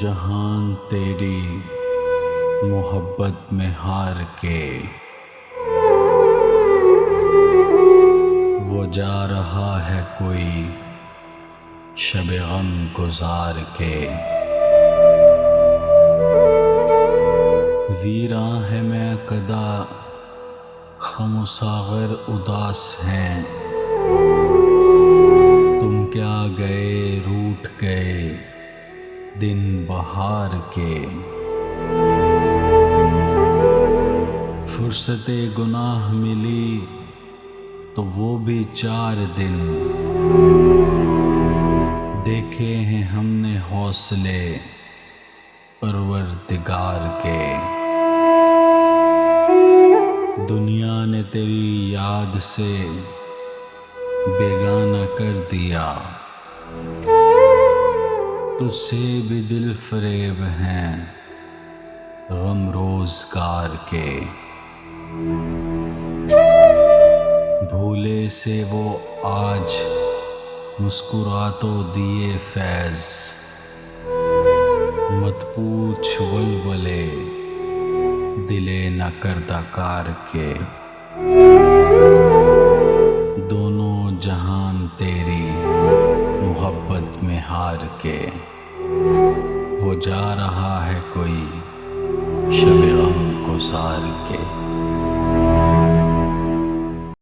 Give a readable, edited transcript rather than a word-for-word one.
جہان تیری محبت میں ہار کے، وہ جا رہا ہے کوئی شب غم گزار کے۔ ویراں ہے میں قدا، خم و ساغر اداس ہیں، تم کیا گئے روٹھ گئے دن بہار کے۔ فرصت گناہ ملی تو وہ بھی 4 دن، دیکھے ہیں ہم نے حوصلے پروردگار کے۔ دنیا نے تیری یاد سے بیگانہ کر دیا، تجھ سے بھی دل فریب ہیں غم روزگار کے۔ بھولے سے وہ آج مسکرا تو دیے فیض، مت پوچھ ولولے دل نہ کردہ کار کے۔ دونوں جہان تیری محبت میں ہار کے، وہ جا رہا ہے کوئی شب غم گزار